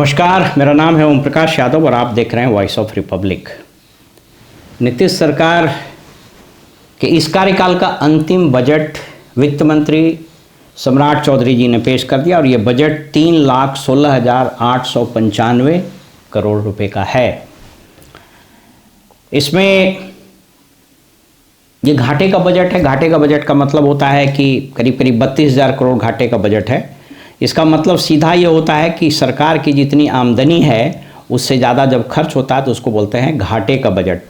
नमस्कार, मेरा नाम है ओम प्रकाश यादव और आप देख रहे हैं वॉइस ऑफ रिपब्लिक। नीतीश सरकार के इस कार्यकाल का अंतिम बजट वित्त मंत्री सम्राट चौधरी जी ने पेश कर दिया और ये बजट 3,16,895 करोड़ रुपए का है। इसमें ये घाटे का बजट है। घाटे का बजट का मतलब होता है कि करीब करीब 32,000 करोड़ घाटे का बजट है। इसका मतलब सीधा ये होता है कि सरकार की जितनी आमदनी है उससे ज़्यादा जब खर्च होता है तो उसको बोलते हैं घाटे का बजट।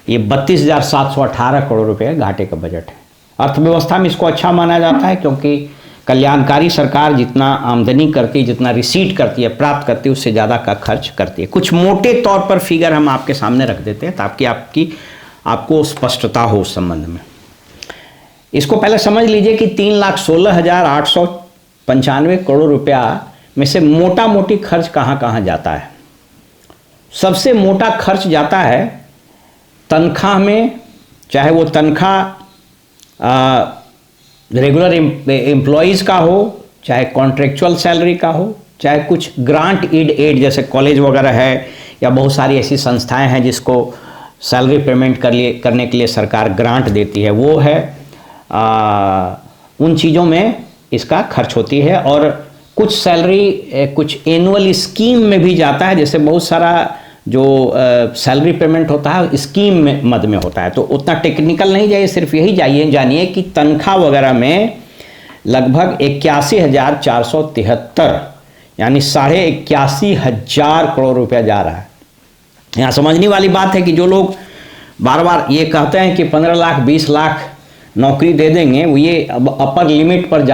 ये 32,718 करोड़ रुपए घाटे का बजट है। अर्थव्यवस्था में इसको अच्छा माना जाता है क्योंकि कल्याणकारी सरकार जितना आमदनी करती है, जितना रिसीट करती है, प्राप्त करती है, उससे ज़्यादा का खर्च करती है। कुछ मोटे तौर पर फिगर हम आपके सामने रख देते हैं ताकि आपको स्पष्टता हो उस संबंध में। इसको पहले समझ लीजिए कि 3,16,895 करोड़ रुपया में से मोटा मोटी खर्च कहाँ कहाँ जाता है। सबसे मोटा खर्च जाता है तनख्वाह में, चाहे वो तनख्वाह रेगुलर एम्प्लॉयज़ का हो, चाहे कॉन्ट्रेक्चुअल सैलरी का हो, चाहे कुछ ग्रांट एड जैसे कॉलेज वगैरह है या बहुत सारी ऐसी संस्थाएं हैं जिसको सैलरी पेमेंट करने के लिए सरकार ग्रांट देती है, वो है उन चीज़ों में इसका खर्च होती है। और कुछ सैलरी कुछ एनुअल स्कीम में भी जाता है, जैसे बहुत सारा जो सैलरी पेमेंट होता है स्कीम में मद में होता है। तो उतना टेक्निकल नहीं जाइए, सिर्फ यही जानिए कि तनख्वाह वगैरह में लगभग 81,473 यानी 81,500 करोड़ रुपया जा रहा है। यहाँ समझने वाली बात है कि जो लोग बार बार ये कहते हैं कि 15 लाख 20 लाख नौकरी दे देंगे, वो ये अब अपर लिमिट पर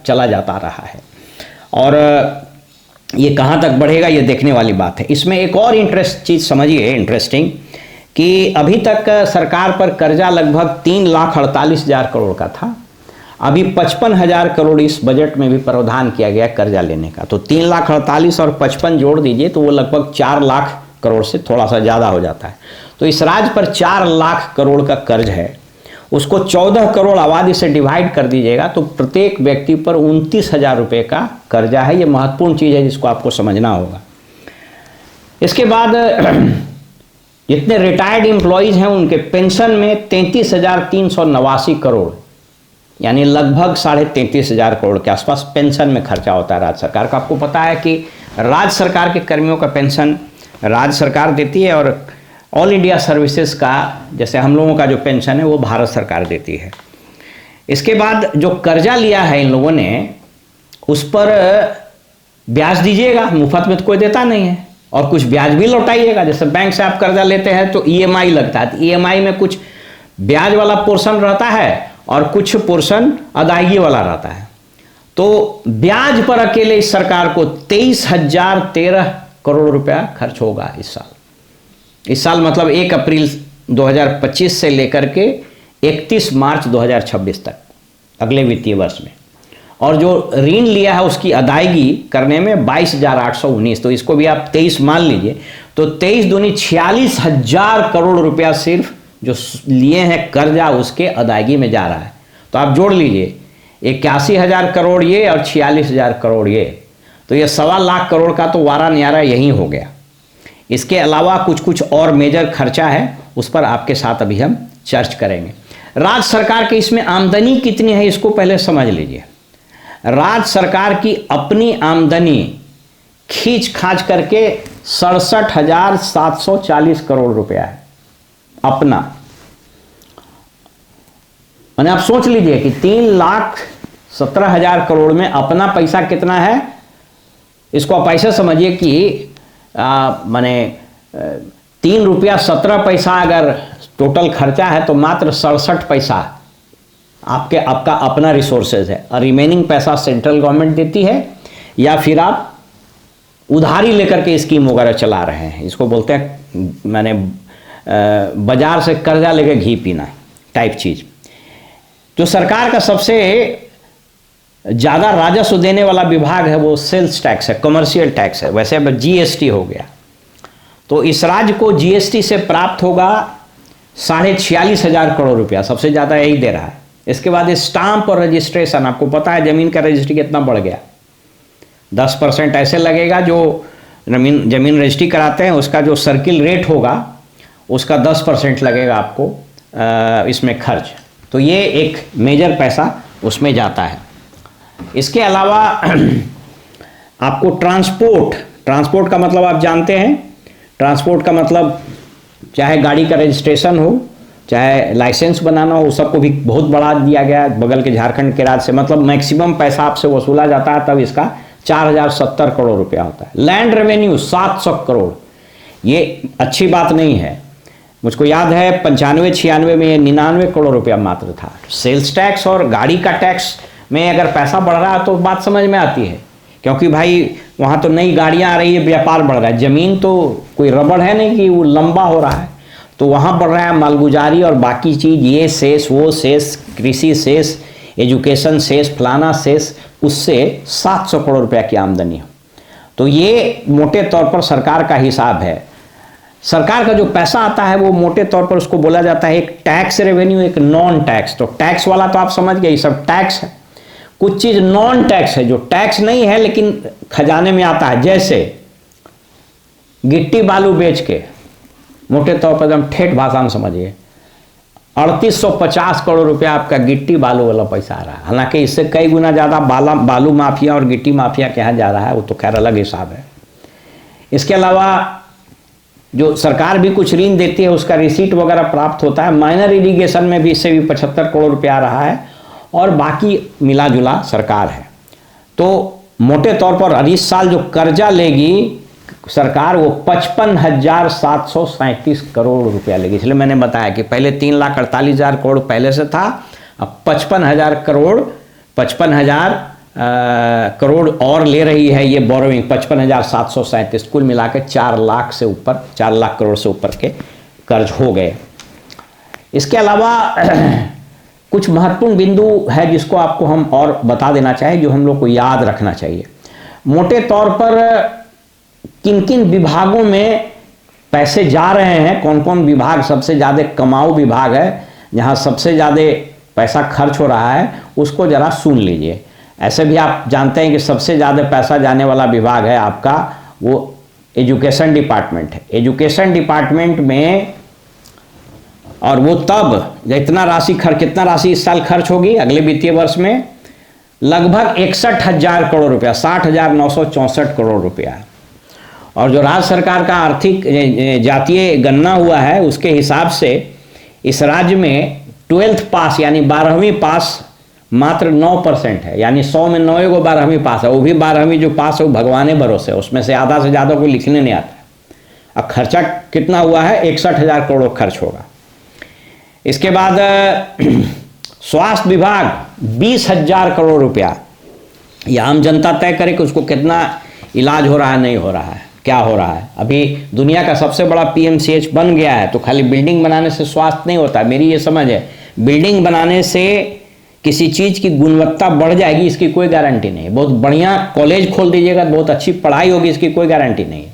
चला जाता रहा है और ये कहाँ तक बढ़ेगा ये देखने वाली बात है। इसमें एक और चीज़ समझिए इंटरेस्टिंग कि अभी तक सरकार पर कर्जा लगभग 3,48,000 करोड़ का था। अभी 55,000 करोड़ इस बजट में भी प्रावधान किया गया कर्जा लेने का। तो 3,48,000 और 55 जोड़ दीजिए तो वो लगभग 4 लाख करोड़ से थोड़ा सा ज़्यादा हो जाता है। तो इस राज्य पर 4 लाख करोड़ का कर्ज है, उसको 14 करोड़ आबादी से डिवाइड कर दीजिएगा तो प्रत्येक व्यक्ति पर 29,000 रुपये का कर्जा है। ये महत्वपूर्ण चीज़ है जिसको आपको समझना होगा। इसके बाद जितने रिटायर्ड एम्प्लॉयज़ हैं उनके पेंशन में 33,389 करोड़ यानी लगभग 33,500 करोड़ के आसपास पेंशन में खर्चा होता है राज्य सरकार का। आपको पता है कि राज्य सरकार के कर्मियों का पेंशन राज्य सरकार देती है और ऑल इंडिया सर्विसेज का जैसे हम लोगों का जो पेंशन है वो भारत सरकार देती है। इसके बाद जो कर्जा लिया है इन लोगों ने उस पर ब्याज दीजिएगा, मुफ्त में तो कोई देता नहीं है, और कुछ ब्याज भी लौटाइएगा। जैसे बैंक से आप कर्जा लेते हैं तो ईएमआई लगता है, तो ईएमआई में कुछ ब्याज वाला पोर्शन रहता है और कुछ पोर्शन अदायगी वाला रहता है। तो ब्याज पर अकेले इस सरकार को 23,013 करोड़ रुपया खर्च होगा इस साल। इस साल मतलब 1 अप्रैल 2025 से लेकर के 31 मार्च 2026 तक, अगले वित्तीय वर्ष में। और जो ऋण लिया है उसकी अदायगी करने में 22,819, तो इसको भी आप 23 मान लीजिए तो 23 दूनी 46,000 करोड़ रुपया सिर्फ जो लिए हैं कर्जा उसके अदायगी में जा रहा है। तो आप जोड़ लीजिए 81,000 करोड़ ये और 46,000 करोड़ ये, तो ये 1.25 लाख करोड़ का तो वारा न्यारा यही हो गया। इसके अलावा कुछ और मेजर खर्चा है, उस पर आपके साथ अभी हम चर्चा करेंगे। राज्य सरकार की इसमें आमदनी कितनी है इसको पहले समझ लीजिए। राज्य सरकार की अपनी आमदनी खींच खाच करके 67,740 करोड़ रुपया है अपना। मैंने आप सोच लीजिए कि 3,17,000 करोड़ में अपना पैसा कितना है। इसको आप ऐसे समझिए कि माने 3 रुपया 17 पैसा अगर टोटल खर्चा है तो मात्र 67 पैसा आपका अपना रिसोर्सेज है और रिमेनिंग पैसा सेंट्रल गवर्नमेंट देती है या फिर आप उधारी लेकर के स्कीम वगैरह चला रहे हैं। इसको बोलते हैं मैंने बाजार से कर्जा लेकर घी पीना टाइप चीज़। जो सरकार का सबसे ज़्यादा राजस्व देने वाला विभाग है वो सेल्स टैक्स है, कमर्शियल टैक्स है। वैसे अब जीएसटी हो गया, तो इस राज्य को जीएसटी से प्राप्त होगा 46,500 करोड़ रुपया, सबसे ज़्यादा यही दे रहा है। इसके बाद स्टाम्प और रजिस्ट्रेशन, आपको पता है ज़मीन का रजिस्ट्री कितना बढ़ गया, 10% ऐसे लगेगा जो जमीन रजिस्ट्री कराते हैं उसका जो सर्किल रेट होगा उसका 10% लगेगा आपको इसमें खर्च। तो ये एक मेजर पैसा उसमें जाता है। इसके अलावा आपको ट्रांसपोर्ट का मतलब आप जानते हैं। ट्रांसपोर्ट का मतलब चाहे गाड़ी का रजिस्ट्रेशन हो, चाहे लाइसेंस बनाना हो, सबको भी बहुत बढ़ा दिया गया बगल के झारखंड के राज्य से। मतलब मैक्सिमम पैसा आपसे वसूला जाता है, तब इसका 4070 करोड़ रुपया होता है। लैंड रेवेन्यू 700 करोड़, ये अच्छी बात नहीं है। मुझको याद है 95-96 में ये 99 करोड़ रुपया मात्र था। सेल्स टैक्स और गाड़ी का टैक्स में अगर पैसा बढ़ रहा है तो बात समझ में आती है, क्योंकि भाई वहाँ तो नई गाड़ियाँ आ रही है, व्यापार बढ़ रहा है। ज़मीन तो कोई रबड़ है नहीं कि वो लंबा हो रहा है, तो वहाँ बढ़ रहा है मालगुजारी और बाकी चीज़, ये सेस वो सेस, कृषि सेस, एजुकेशन सेस, फलाना सेस, उससे 700 करोड़ रुपया की आमदनी हो। तो ये मोटे तौर पर सरकार का हिसाब है। सरकार का जो पैसा आता है वो मोटे तौर पर उसको बोला जाता है एक टैक्स रेवेन्यू, एक नॉन टैक्स। तो टैक्स वाला तो आप समझ गए, ये सब टैक्स है। कुछ चीज़ नॉन टैक्स है जो टैक्स नहीं है लेकिन खजाने में आता है, जैसे गिट्टी बालू बेच के, मोटे तौर पर एकदम ठेठ भाषा में समझिए, 3850 करोड़ रुपया आपका गिट्टी बालू वाला पैसा आ रहा है। हालांकि इससे कई गुना ज़्यादा बालू माफिया और गिट्टी माफिया के यहाँ जा रहा है, वो तो खैर अलग हिसाब है। इसके अलावा जो सरकार भी कुछ ऋण देती है उसका रिसीट वगैरह प्राप्त होता है। माइनर इरिगेशन में भी इससे भी 75 करोड़ रुपया आ रहा है, और बाकी मिला जुला सरकार है। तो मोटे तौर पर इस साल जो कर्जा लेगी सरकार वो 55,737 करोड़ रुपया लेगी। इसलिए मैंने बताया कि पहले 3,48,000 करोड़ पहले से था, अब 55,000 करोड़ और ले रही है ये बोरोइंग, 55,737, कुल मिला के 4 लाख से ऊपर, 4 लाख करोड़ से ऊपर के कर्ज हो गए। इसके अलावा कुछ महत्वपूर्ण बिंदु है जिसको आपको हम और बता देना चाहिए, जो हम लोग को याद रखना चाहिए। मोटे तौर पर किन किन विभागों में पैसे जा रहे हैं, कौन कौन विभाग सबसे ज़्यादा कमाऊ विभाग है, जहाँ सबसे ज़्यादा पैसा खर्च हो रहा है, उसको ज़रा सुन लीजिए। ऐसे भी आप जानते हैं कि सबसे ज़्यादा पैसा जाने वाला विभाग है आपका वो एजुकेशन डिपार्टमेंट है। एजुकेशन डिपार्टमेंट में, और वो तब कितना राशि इस साल खर्च होगी अगले वित्तीय वर्ष में, लगभग 61,000 करोड़ रुपया, 60,964 करोड़ रुपया। और जो राज्य सरकार का आर्थिक जातीय गणना हुआ है उसके हिसाब से इस राज्य में 12th पास यानी 12वीं पास मात्र 9% है, यानी 100 में 9 को 12वीं पास है। वो भी 12वीं जो पास है वो भगवाने भरोसे, उसमें से आधा से ज़्यादा को लिखने नहीं आता। अब खर्चा कितना हुआ है, 61,000 करोड़ खर्च होगा। इसके बाद स्वास्थ्य विभाग 20,000 करोड़ रुपया, ये आम जनता तय करे कि उसको कितना इलाज हो रहा है, नहीं हो रहा है, क्या हो रहा है। अभी दुनिया का सबसे बड़ा PMCH बन गया है, तो खाली बिल्डिंग बनाने से स्वास्थ्य नहीं होता, मेरी ये समझ है। बिल्डिंग बनाने से किसी चीज़ की गुणवत्ता बढ़ जाएगी इसकी कोई गारंटी नहीं है। बहुत बढ़िया कॉलेज खोल दीजिएगा, बहुत अच्छी पढ़ाई होगी, इसकी कोई गारंटी नहीं है।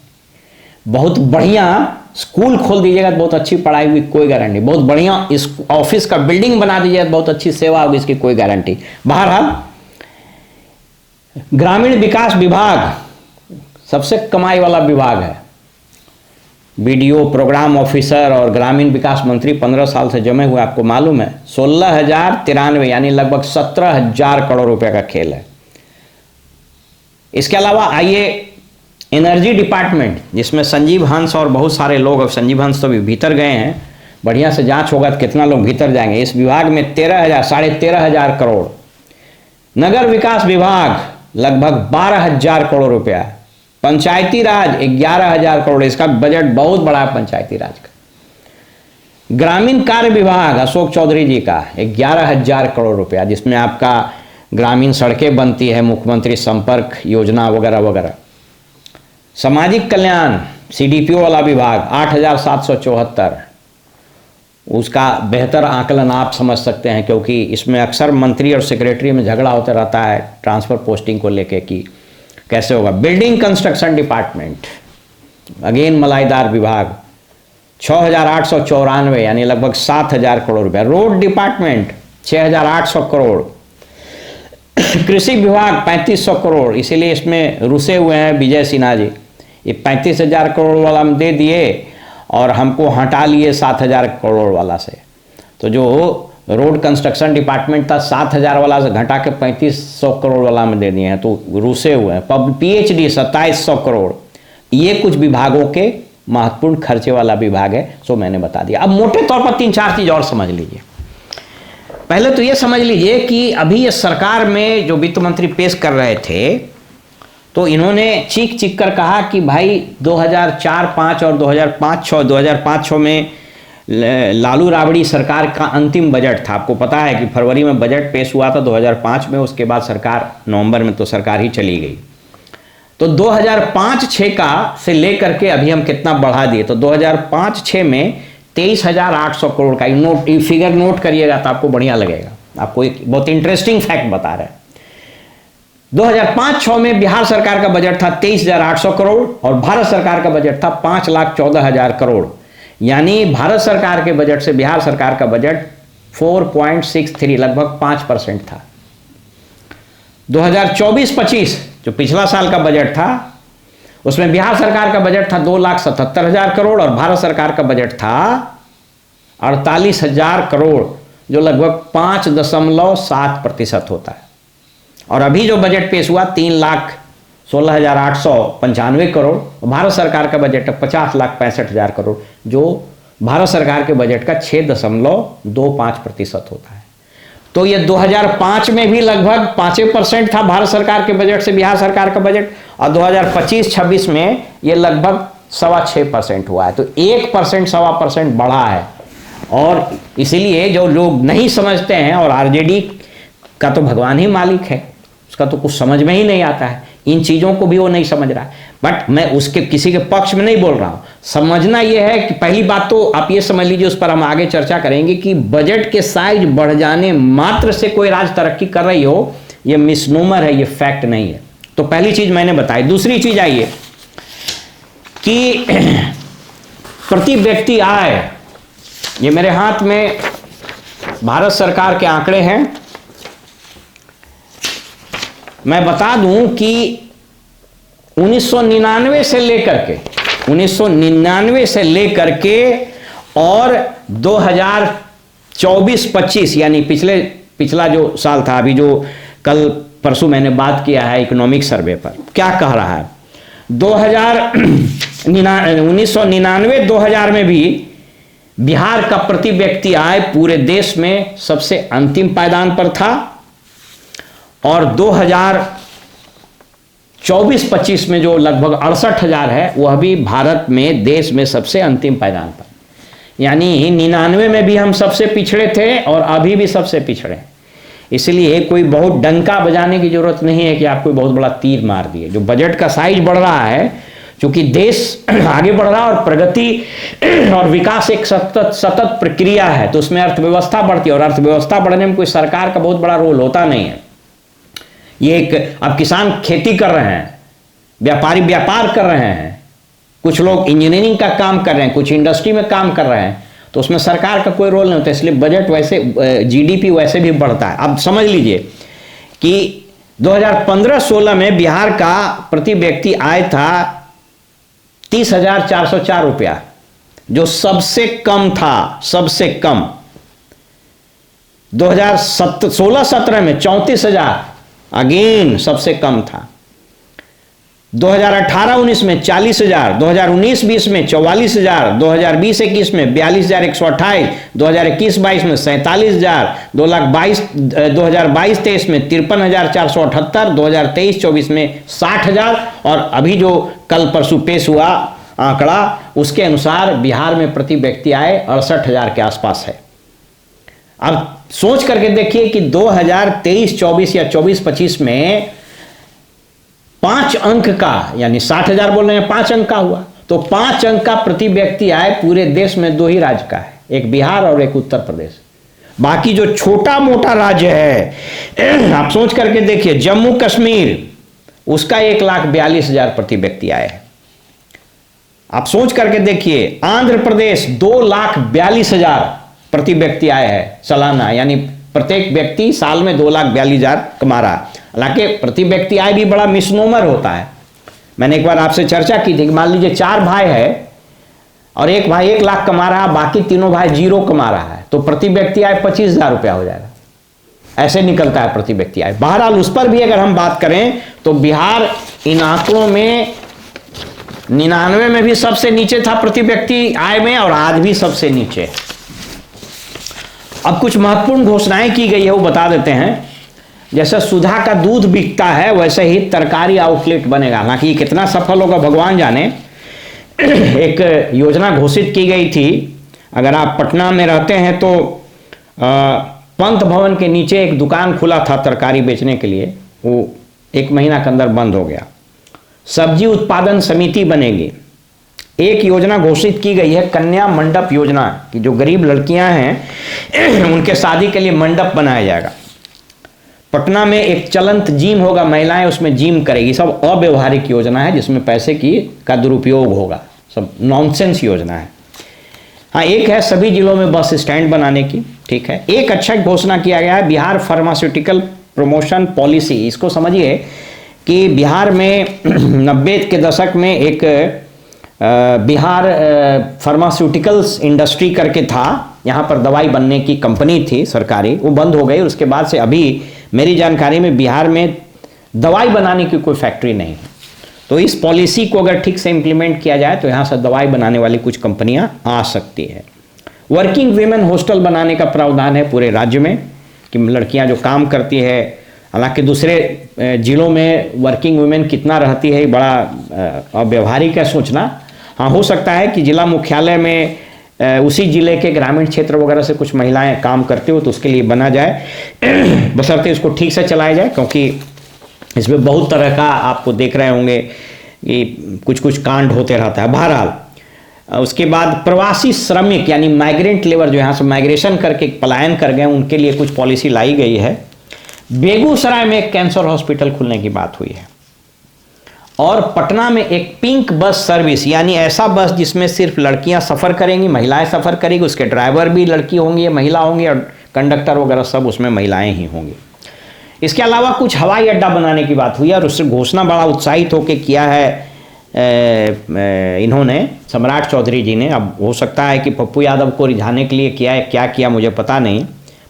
बहुत बढ़िया स्कूल खोल दीजिएगा, बहुत अच्छी पढ़ाई होगी, कोई गारंटी। बहुत बढ़िया इस ऑफिस का बिल्डिंग बना दीजिएगा, बहुत अच्छी सेवा होगी, इसकी कोई गारंटी। बहरहाल ग्रामीण विकास विभाग सबसे कमाई वाला विभाग है। BDO, प्रोग्राम ऑफिसर और ग्रामीण विकास मंत्री 15 साल से जमे हुए, आपको मालूम है 16,093 यानी लगभग 17,000 करोड़ रुपए का खेल है। इसके अलावा आइए एनर्जी डिपार्टमेंट, जिसमें संजीव हंस और बहुत सारे लोग, अब संजीव हंस तो अभी भीतर गए हैं, बढ़िया से जांच होगा तो कितना लोग भीतर जाएंगे। इस विभाग में 13,000 करोड़। नगर विकास विभाग लगभग 12,000 करोड़ रुपया। पंचायती राज 11,000 करोड़, इसका बजट बहुत बड़ा है पंचायती राज का। ग्रामीण कार्य विभाग अशोक चौधरी जी का 11,000 करोड़ रुपया, जिसमें आपका ग्रामीण सड़कें बनती है, मुख्यमंत्री संपर्क योजना वगैरह वगैरह। सामाजिक कल्याण CDPO वाला विभाग 8,774, उसका बेहतर आकलन आप समझ सकते हैं, क्योंकि इसमें अक्सर मंत्री और सेक्रेटरी में झगड़ा होता रहता है ट्रांसफ़र पोस्टिंग को लेके कि कैसे होगा। बिल्डिंग कंस्ट्रक्शन डिपार्टमेंट अगेन मलाईदार विभाग 6,894 यानी लगभग 7,000 करोड़ रुपया। Road department 6,800 crore. कृषि विभाग 3,500 करोड़, इसीलिए इसमें रुसे हुए हैं विजय सिन्हा जी। ये 35,000 करोड़ वाला हम दे दिए और हमको हटा लिए 7,000 करोड़ वाला से। तो जो रोड कंस्ट्रक्शन डिपार्टमेंट था 7,000 वाला से घटा के 3,500 करोड़ वाला में दे दिए हैं, तो रूसे हुए हैं। PhD 2,700 करोड़, ये कुछ विभागों के महत्वपूर्ण खर्चे वाला विभाग है, सो मैंने बता दिया। अब मोटे तौर पर 3-4 चीज और समझ लीजिए। पहले तो ये समझ लीजिए कि अभी ये सरकार में जो वित्त मंत्री पेश कर रहे थे, तो इन्होंने चीख चीख कर कहा कि भाई 2004-05 और 2005-06 में लालू राबड़ी सरकार का अंतिम बजट था। आपको पता है कि फरवरी में बजट पेश हुआ था 2005 में, उसके बाद सरकार नवंबर में तो सरकार ही चली गई। तो 2005-06 का से लेकर के अभी हम कितना बढ़ा दिए, तो 2005-06 में 23,800 करोड़ का नोट, फिगर नोट करिएगा तो आपको बढ़िया लगेगा। आपको एक बहुत इंटरेस्टिंग फैक्ट बता रहे हैं। 2005-06 में बिहार सरकार का बजट था 23,800 करोड़ और भारत सरकार का बजट था 5,14,000 करोड़। यानी भारत सरकार के बजट से बिहार सरकार का बजट 4.63 लगभग 5% था। 2024-25 जो पिछला साल का बजट था, उसमें बिहार सरकार का बजट था 2,77,000 करोड़ और भारत सरकार का बजट था 48,000 करोड़, जो लगभग 5.7% होता है। और अभी जो बजट पेश हुआ 3,16,895 करोड़, भारत सरकार का बजट है 50,65,000 करोड़, जो भारत सरकार के बजट का 6.25% होता है। तो ये 2005 में भी लगभग 5% था भारत सरकार के बजट से बिहार सरकार का बजट, और 2025-26 में ये लगभग 6.25% हुआ है। तो 1% 1.25% बढ़ा है। और इसीलिए जो लोग नहीं समझते हैं, और आरजेडी का तो भगवान ही मालिक है, उसका तो कुछ समझ में ही नहीं आता है, इन चीज़ों को भी वो नहीं समझ रहा है। बट मैं उसके किसी के पक्ष में नहीं बोल रहा हूँ। समझना ये है कि पहली बात तो आप ये समझ लीजिए, उस पर हम आगे चर्चा करेंगे, कि बजट के साइज बढ़ जाने मात्र से कोई राज्य तरक्की कर रही हो, ये मिसनोमर है, ये फैक्ट नहीं है। तो पहली चीज मैंने बताई। दूसरी चीज आइए कि प्रति व्यक्ति आय, ये मेरे हाथ में भारत सरकार के आंकड़े हैं। मैं बता दूं कि 1999 से लेकर के और 2024-25 यानी पिछला जो साल था, अभी जो कल परसों मैंने बात किया है इकोनॉमिक सर्वे पर, क्या कह रहा है। 1999-2000 में भी बिहार का प्रति व्यक्ति आय पूरे देश में सबसे अंतिम पायदान पर था, और 2024-25 में जो लगभग 68,000 है, वह भी भारत में देश में सबसे अंतिम पायदान पर। यानी 99 में भी हम सबसे पिछड़े थे और अभी भी सबसे पिछड़े हैं। इसलिए कोई बहुत डंका बजाने की जरूरत नहीं है कि आप कोई बहुत बड़ा तीर मार दिए। जो बजट का साइज बढ़ रहा है, क्योंकि देश आगे बढ़ रहा है और प्रगति और विकास एक सतत प्रक्रिया है, तो उसमें अर्थव्यवस्था बढ़ती है, और अर्थव्यवस्था बढ़ने में कोई सरकार का बहुत बड़ा रोल होता नहीं है। ये एक, अब किसान खेती कर रहे हैं, व्यापारी व्यापार कर रहे हैं, कुछ लोग इंजीनियरिंग का काम कर रहे हैं, कुछ इंडस्ट्री में काम कर रहे हैं, तो उसमें सरकार का कोई रोल नहीं होता। इसलिए बजट वैसे, जीडीपी वैसे भी बढ़ता है। अब समझ लीजिए कि 2015-16 में बिहार का प्रति व्यक्ति आय था 30,404 रुपया, जो सबसे कम था, सबसे कम। 2016-17 में 34,000, अगेन सबसे कम था। 2018-19 में 40,000, 2019-20 में 44,000, 2020-21 में 42,128, 2021-22 में 47,000, 2022-23 में 53,478, 2023-24 में 60,000, और अभी जो कल परसों पेश हुआ आंकड़ा, उसके अनुसार बिहार में प्रति व्यक्ति आय 68,000 के आसपास है। अब सोच करके देखिए कि 2023-24 या 24-25 में 5 अंक का, यानी 60,000 बोल रहे हैं, 5 अंक का हुआ, तो 5 अंक का प्रति व्यक्ति आय पूरे देश में 2 ही राज्य का है, एक बिहार और एक उत्तर प्रदेश। बाकी जो छोटा मोटा राज्य है, आप सोच करके देखिए, जम्मू कश्मीर, उसका 1,42,000 प्रति व्यक्ति आय है। आप सोच करके देखिए, आंध्र प्रदेश 2,42,000 प्रति व्यक्ति आय है सालाना, यानी प्रत्येक व्यक्ति साल में 2,42,000 कमा रहा है। हालांकि प्रति व्यक्ति आय भी बड़ा मिसनोमर होता है। मैंने एक बार आपसे चर्चा की थी कि मान लीजिए 4 भाई है और एक भाई 1 लाख कमा रहा है, बाकी तीनों भाई 0 कमा रहा है, तो प्रति व्यक्ति आय 25,000 रुपया हो जाएगा। ऐसे निकलता है प्रति व्यक्ति आय। बहरहाल उस पर भी अगर हम बात करें तो बिहार इन आंकड़ों में 99 में भी सबसे नीचे था प्रति व्यक्ति आय में, और आज भी सबसे नीचे। अब कुछ महत्वपूर्ण घोषणाएं की गई है, वो बता देते हैं। जैसे सुधा का दूध बिकता है, वैसे ही तरकारी आउटलेट बनेगा। हालांकि कितना सफल होगा भगवान जाने। एक योजना घोषित की गई थी, अगर आप पटना में रहते हैं तो पंत भवन के नीचे एक दुकान खुला था तरकारी बेचने के लिए, वो 1 महीना के अंदर बंद हो गया। सब्जी उत्पादन समिति बनेगी। एक योजना घोषित की गई है कन्या मंडप योजना, कि जो गरीब लड़कियां हैं उनके शादी के लिए मंडप बनाया जाएगा। पटना में एक चलंत जिम होगा, महिलाएं उसमें जिम करेगी। सब अव्यवहारिक योजना है जिसमें पैसे का दुरुपयोग होगा, सब नॉनसेंस योजना है। हाँ, एक है सभी जिलों में बस स्टैंड बनाने की, ठीक है। एक अच्छा घोषणा किया गया है बिहार फार्मास्यूटिकल प्रमोशन पॉलिसी। इसको समझिए कि बिहार में 90 के दशक में एक बिहार फार्मास्यूटिकल्स इंडस्ट्री करके था, यहाँ पर दवाई बनने की कंपनी थी सरकारी, वो बंद हो गई। उसके बाद से अभी मेरी जानकारी में बिहार में दवाई बनाने की कोई फैक्ट्री नहीं है। तो इस पॉलिसी को अगर ठीक से इम्प्लीमेंट किया जाए तो यहाँ से दवाई बनाने वाली कुछ कंपनियां आ सकती है। वर्किंग वीमेन हॉस्टल बनाने का प्रावधान है पूरे राज्य में, कि लड़कियां जो काम करती है, हालांकि दूसरे जिलों में वर्किंग वुमेन कितना रहती है बड़ा अव्यवहारिक है सोचना। हाँ, हो सकता है कि जिला मुख्यालय में उसी जिले के ग्रामीण क्षेत्र वगैरह से कुछ महिलाएं काम करती हो तो उसके लिए बना जाए, बशर्ते इसको ठीक से चलाया जाए, क्योंकि इसमें बहुत तरह का आपको देख रहे होंगे कि कुछ कुछ कांड होते रहता है। बहरहाल उसके बाद प्रवासी श्रमिक यानी माइग्रेंट लेबर जो यहाँ से माइग्रेशन करके पलायन कर गए, उनके लिए कुछ पॉलिसी लाई गई है। बेगूसराय में एक कैंसर हॉस्पिटल खुलने की बात हुई है, और पटना में एक पिंक बस सर्विस, यानी ऐसा बस जिसमें सिर्फ लड़कियां सफ़र करेंगी, महिलाएं सफ़र करेंगी, उसके ड्राइवर भी लड़की होंगी, महिला होंगी, और कंडक्टर वगैरह सब उसमें महिलाएं ही होंगी। इसके अलावा कुछ हवाई अड्डा बनाने की बात हुई है, और उससे घोषणा बड़ा उत्साहित होकर किया है इन्होंने, सम्राट चौधरी जी ने। अब हो सकता है कि पप्पू यादव को रिझाने के लिए किया है, क्या किया मुझे पता नहीं।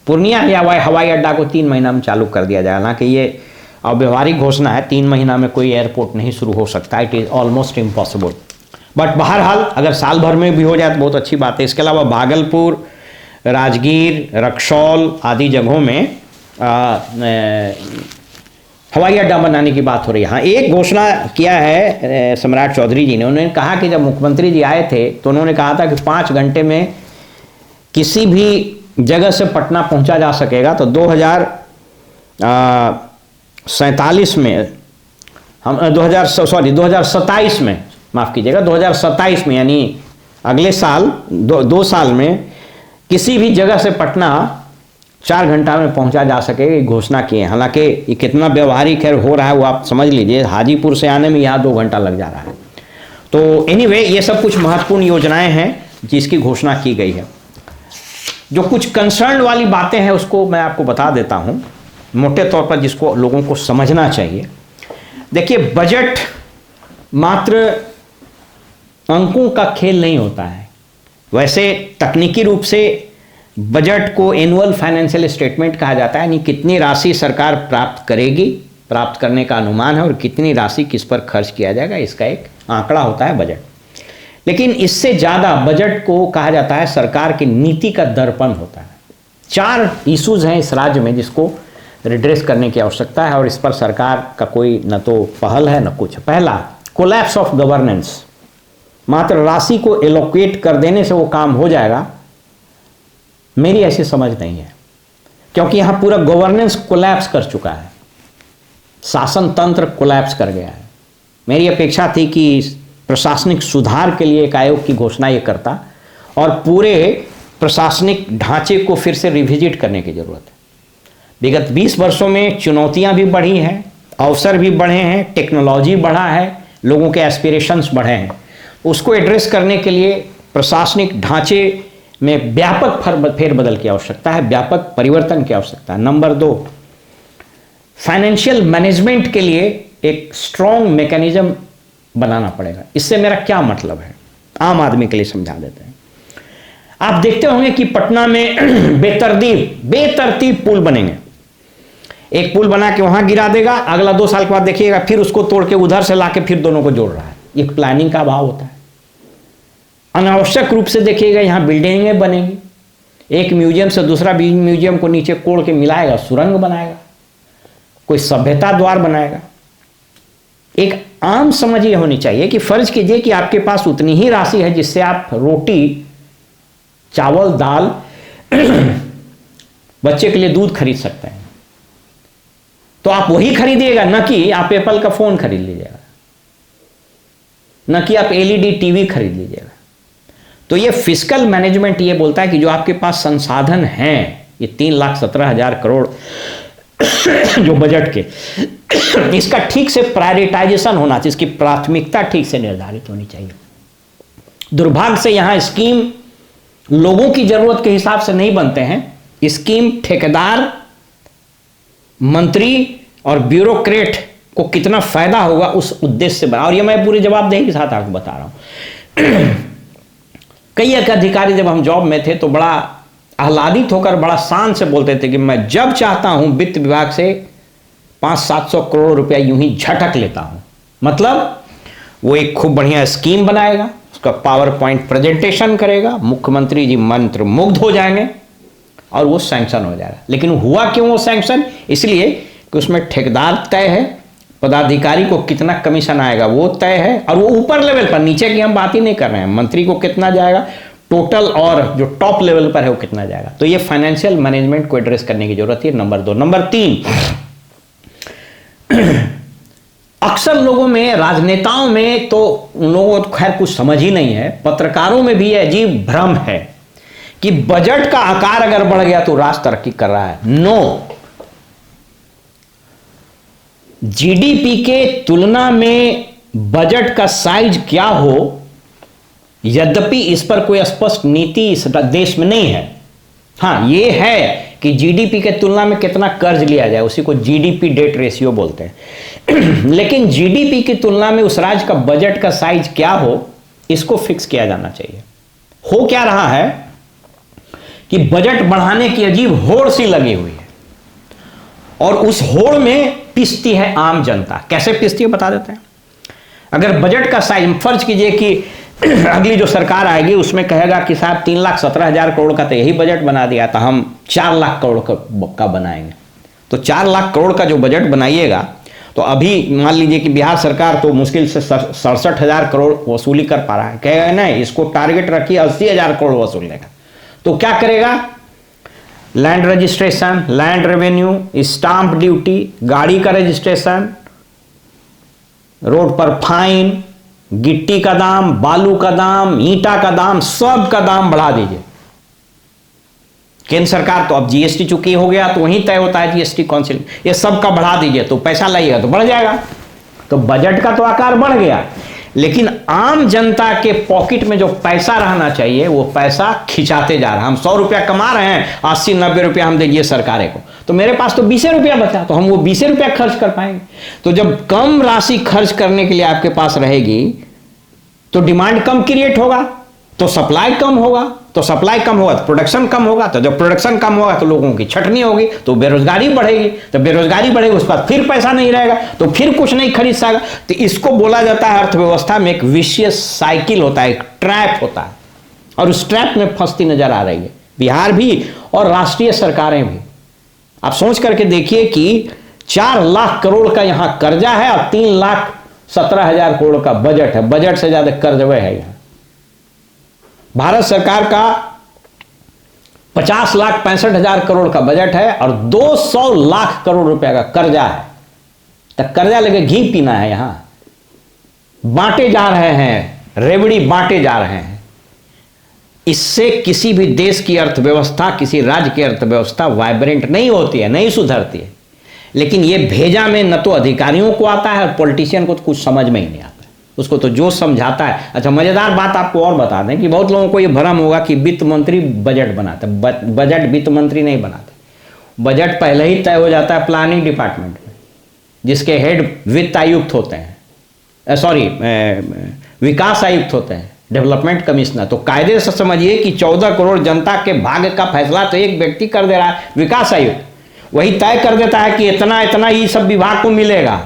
पूर्णिया हवाई अड्डा को 3 महीना में चालू कर दिया जाए। हालांकि ये अव्यवहारिक घोषणा है, 3 महीना में कोई एयरपोर्ट नहीं शुरू हो सकता, it is almost impossible. But बहरहाल अगर साल भर में भी हो जाए तो बहुत अच्छी बात है। इसके अलावा भागलपुर, राजगीर, रक्सौल आदि जगहों में हवाई अड्डा बनाने की बात हो रही है। हाँ, एक घोषणा किया है सम्राट चौधरी जी ने। उन्होंने कहा कि जब मुख्यमंत्री जी आए थे तो उन्होंने कहा था कि 5 घंटे में किसी भी जगह से पटना पहुंचा जा सकेगा। तो 2047 में हम 2027 में, माफ़ कीजिएगा, 2027 में यानी अगले साल 2 साल में किसी भी जगह से पटना 4 घंटा में पहुंचा जा सके, घोषणा की है। हालांकि ये कितना व्यवहारिक है हो रहा है वो आप समझ लीजिए। हाजीपुर से आने में यहाँ 2 घंटा लग जा रहा है। तो एनीवे ये सब कुछ महत्वपूर्ण योजनाएं हैं जिसकी घोषणा की गई है। जो कुछ कंसर्न वाली बातें हैं उसको मैं आपको बता देता हूँ मोटे तौर पर, जिसको लोगों को समझना चाहिए। देखिए, बजट मात्र अंकों का खेल नहीं होता है। वैसे तकनीकी रूप से बजट को एनुअल फाइनेंशियल स्टेटमेंट कहा जाता है, यानी कितनी राशि सरकार प्राप्त करेगी, प्राप्त करने का अनुमान है, और कितनी राशि किस पर खर्च किया जाएगा, इसका एक आंकड़ा होता है बजट। लेकिन इससे ज़्यादा बजट को कहा जाता है सरकार की नीति का दर्पण होता है। 4 इश्यूज हैं इस राज्य में जिसको रिड्रेस करने की आवश्यकता है, और इस पर सरकार का कोई न तो पहल है न कुछ। पहला, कोलैप्स ऑफ गवर्नेंस। मात्र राशि को एलोकेट कर देने से वो काम हो जाएगा, मेरी ऐसी समझ नहीं है, क्योंकि यहाँ पूरा गवर्नेंस कोलैप्स कर चुका है, शासन तंत्र कोलैप्स कर गया है। मेरी अपेक्षा थी कि प्रशासनिक सुधार के लिए एक आयोग की घोषणा ये करता, और पूरे प्रशासनिक ढांचे को फिर से रिविजिट करने की जरूरत है। विगत 20 वर्षों में चुनौतियां भी बढ़ी हैं, अवसर भी बढ़े हैं, टेक्नोलॉजी बढ़ा है, लोगों के एस्पिरेशंस बढ़े हैं। उसको एड्रेस करने के लिए प्रशासनिक ढांचे में व्यापक फेरबदल की आवश्यकता है, व्यापक परिवर्तन की आवश्यकता है। नंबर 2, फाइनेंशियल मैनेजमेंट के लिए एक स्ट्रॉन्ग मैकेनिज्म बनाना पड़ेगा। इससे मेरा क्या मतलब है, आम आदमी के लिए समझा देते हैं। आप देखते होंगे कि पटना में बेतरतीब पुल बनेंगे। एक पुल बना के वहां गिरा देगा, अगला 2 साल के बाद देखिएगा फिर उसको तोड़ के उधर से लाके फिर दोनों को जोड़ रहा है। ये प्लानिंग का अभाव होता है। अनावश्यक रूप से देखिएगा यहां बिल्डिंगें बनेंगी, एक म्यूजियम से दूसरा म्यूजियम को नीचे कोड़ के मिलाएगा, सुरंग बनाएगा, कोई सभ्यता द्वार बनाएगा। एक आम समझ ये होनी चाहिए कि फर्ज कीजिए कि आपके पास उतनी ही राशि है जिससे आप रोटी, चावल, दाल, बच्चे के लिए दूध खरीद सकते हैं, तो आप वही खरीदिएगा, न कि आप एप्पल का फोन खरीद लीजिएगा, न कि आप एलईडी टीवी खरीद लीजिएगा। तो ये फिस्कल मैनेजमेंट ये बोलता है कि जो आपके पास संसाधन हैं, ये 3,17,000 करोड़ जो बजट के, इसका ठीक से प्रायोरिटाइजेशन होना चाहिए, इसकी प्राथमिकता ठीक से निर्धारित होनी चाहिए। दुर्भाग्य से यहां स्कीम लोगों की जरूरत के हिसाब से नहीं बनते हैं। स्कीम ठेकेदार, मंत्री और ब्यूरोक्रेट को कितना फायदा होगा उस उद्देश्य से बना। और ये मैं पूरी जवाबदेही के साथ आपको बता रहा हूं। कई एक अधिकारी जब हम जॉब में थे तो बड़ा आह्लादित होकर बड़ा शान से बोलते थे कि मैं जब चाहता हूं वित्त विभाग से 500-700 करोड़ रुपया यूं ही झटक लेता हूं। मतलब वो एक खूब बढ़िया स्कीम बनाएगा, उसका पावर पॉइंट प्रेजेंटेशन करेगा, मुख्यमंत्री जी मंत्र मुग्ध हो जाएंगे और वो सैंक्शन हो जाएगा। लेकिन हुआ क्यों वो सैंक्शन? इसलिए कि उसमें ठेकेदार तय है, पदाधिकारी को कितना कमीशन आएगा वो तय है, और वो ऊपर लेवल पर, नीचे की हम बात ही नहीं कर रहे हैं, मंत्री को कितना जाएगा टोटल, और जो टॉप लेवल पर है वो कितना जाएगा। तो ये फाइनेंशियल मैनेजमेंट को एड्रेस करने की जरूरत है। नंबर 2। नंबर 3, अक्सर लोगों में, राजनेताओं में तो उन लोगों को खैर कुछ समझ ही नहीं है, पत्रकारों में भी अजीब भ्रम है कि बजट का आकार अगर बढ़ गया तो राष्ट्र तरक्की कर रहा है। नो, जीडीपी के तुलना में बजट का साइज क्या हो, यद्यपि इस पर कोई स्पष्ट नीति इस देश में नहीं है। हाँ, ये है कि जीडीपी के तुलना में कितना कर्ज लिया जाए, उसी को जीडीपी डेट रेशियो बोलते हैं। लेकिन जीडीपी की तुलना में उस राज्य का बजट का साइज क्या हो, इसको फिक्स किया जाना चाहिए। हो क्या रहा है कि बजट बढ़ाने की अजीब होड़ सी लगी हुई है, और उस होड़ में पिसती है आम जनता। कैसे पिसती है बता देते हैं। अगर बजट का साइज, फर्ज कीजिए कि अगली जो सरकार आएगी उसमें कहेगा कि साहब 3,17,000 करोड़ का तो यही बजट बना दिया, तो हम 4 लाख करोड़ का बनाएंगे। तो 4 लाख करोड़ का जो बजट बनाइएगा, तो अभी मान लीजिए कि बिहार सरकार तो मुश्किल से 67,000 करोड़ वसूली कर पा रहा है, कहेगा नहीं इसको टारगेट रखिए 80,000 करोड़ वसूल लेगा। तो क्या करेगा? Land registration, land revenue, stamp duty, गाड़ी का रजिस्ट्रेशन, रोड पर फाइन, गिट्टी का दाम, बालू का दाम, ईंटा का दाम, सब का दाम बढ़ा दीजिए। केंद्र सरकार तो अब जीएसटी चूंकि हो गया तो वहीं तय होता है जीएसटी काउंसिल, ये सब का बढ़ा दीजिए, तो पैसा लाइएगा तो बढ़ जाएगा। तो बजट का तो आकार बढ़ गया, लेकिन आम जनता के पॉकेट में जो पैसा रहना चाहिए वो पैसा खिंचाते जा रहा है। हम 100 रुपया कमा रहे हैं, 80-90 रुपया हम दीजिए सरकार को, तो मेरे पास तो 20 रुपया बचा, तो हम वो 20 रुपया खर्च कर पाएंगे। तो जब कम राशि खर्च करने के लिए आपके पास रहेगी तो डिमांड कम क्रिएट होगा, तो सप्लाई कम होगा, तो सप्लाई कम होगा तो प्रोडक्शन कम होगा, तो जब प्रोडक्शन कम होगा तो लोगों की छटनी होगी, तो बेरोजगारी बढ़ेगी, तो बेरोजगारी बढ़ेगी, उसके बाद फिर पैसा नहीं रहेगा, तो फिर कुछ नहीं खरीद सकेगा। तो इसको बोला जाता है अर्थव्यवस्था में एक विशियस साइकिल होता है, एक ट्रैप होता है, और उस ट्रैप में फंसती नजर आ रही है बिहार भी और राष्ट्रीय सरकारें भी। आप सोच करके देखिए कि 4 लाख करोड़ का यहां कर्जा है और 3,17,000 करोड़ का बजट है। बजट से ज्यादा कर्ज वह है यहां। भारत सरकार का 50,65,000 करोड़ का बजट है और 200 लाख करोड़ रुपया का कर्जा है। तो कर्जा लेके घी पीना है यहां, बांटे जा रहे हैं, रेवड़ी बांटे जा रहे हैं। इससे किसी भी देश की अर्थव्यवस्था, किसी राज्य की अर्थव्यवस्था वाइब्रेंट नहीं होती है, नहीं सुधरती है। लेकिन ये भेजा में न तो अधिकारियों को आता है और पॉलिटिशियन को तो कुछ समझ में ही नहीं आता, उसको तो जो समझाता है। अच्छा, मजेदार बात आपको और बता दें कि बहुत लोगों को ये भ्रम होगा कि वित्त मंत्री बजट बनाते, बजट वित्त मंत्री नहीं बनाते। बजट पहले ही तय हो जाता है प्लानिंग डिपार्टमेंट में, जिसके हेड वित्त आयुक्त होते हैं, सॉरी विकास आयुक्त होते हैं, डेवलपमेंट कमिश्नर। तो कायदे से समझिए कि 14 करोड़ जनता के भाग्य का फैसला तो एक व्यक्ति कर दे रहा है, विकास आयुक्त। वही तय कर देता है कि इतना इतना ही सब विभाग को मिलेगा।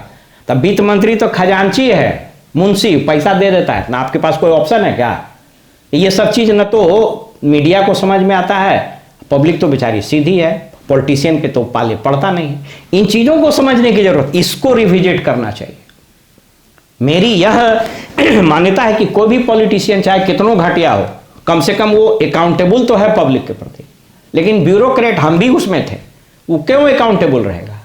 तब वित्त मंत्री तो खजांची है, मुंशी, पैसा दे देता है ना। आपके पास कोई ऑप्शन है क्या? ये सब चीज़ न तो मीडिया को समझ में आता है, पब्लिक तो बेचारी सीधी है, पॉलिटिशियन के तो पाले पड़ता नहीं है। इन चीज़ों को समझने की जरूरत, इसको रिविजिट करना चाहिए। मेरी यह मान्यता है कि कोई भी पॉलिटिशियन चाहे कितनों घटिया हो, कम से कम वो अकाउंटेबल तो है पब्लिक के प्रति। लेकिन ब्यूरोक्रेट, हम भी उसमें थे, वो क्यों अकाउंटेबल रहेगा?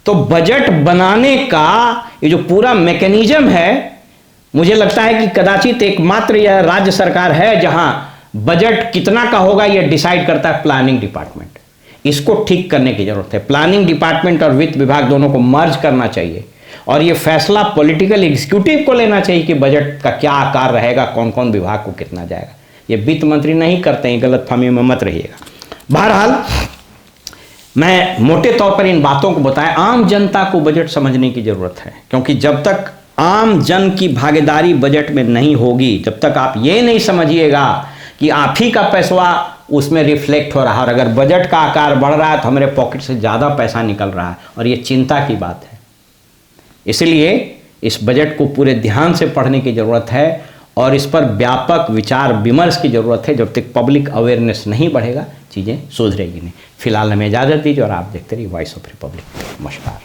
तो बजट बनाने का ये जो पूरा मैकेनिज्म है, मुझे लगता है कि कदाचित एकमात्र यह राज्य सरकार है जहां बजट कितना का होगा यह डिसाइड करता है प्लानिंग डिपार्टमेंट। इसको ठीक करने की जरूरत है। प्लानिंग डिपार्टमेंट और वित्त विभाग दोनों को मर्ज करना चाहिए और यह फैसला पॉलिटिकल एग्जीक्यूटिव को लेना चाहिए कि बजट का क्या आकार रहेगा, कौन कौन विभाग को कितना जाएगा। ये वित्त मंत्री नहीं करते हैं, गलतफहमी में मत रहिएगा। बहरहाल मैं मोटे तौर पर इन बातों को बताया, आम जनता को बजट समझने की जरूरत है, क्योंकि जब तक आम जन की भागीदारी बजट में नहीं होगी, जब तक आप ये नहीं समझिएगा कि आप ही का पैसा उसमें रिफ्लेक्ट हो रहा है, और अगर बजट का आकार बढ़ रहा है तो हमारे पॉकेट से ज़्यादा पैसा निकल रहा है, और ये चिंता की बात है। इसलिए इस बजट को पूरे ध्यान से पढ़ने की ज़रूरत है और इस पर व्यापक विचार विमर्श की ज़रूरत है। जब तक पब्लिक अवेयरनेस नहीं बढ़ेगा, चीज़ें सुधरेगी नहीं। फिलहाल हमें इजाज़त दीजिए और आप देखते रहिए वॉइस ऑफ रिपब्लिक। नमस्कार।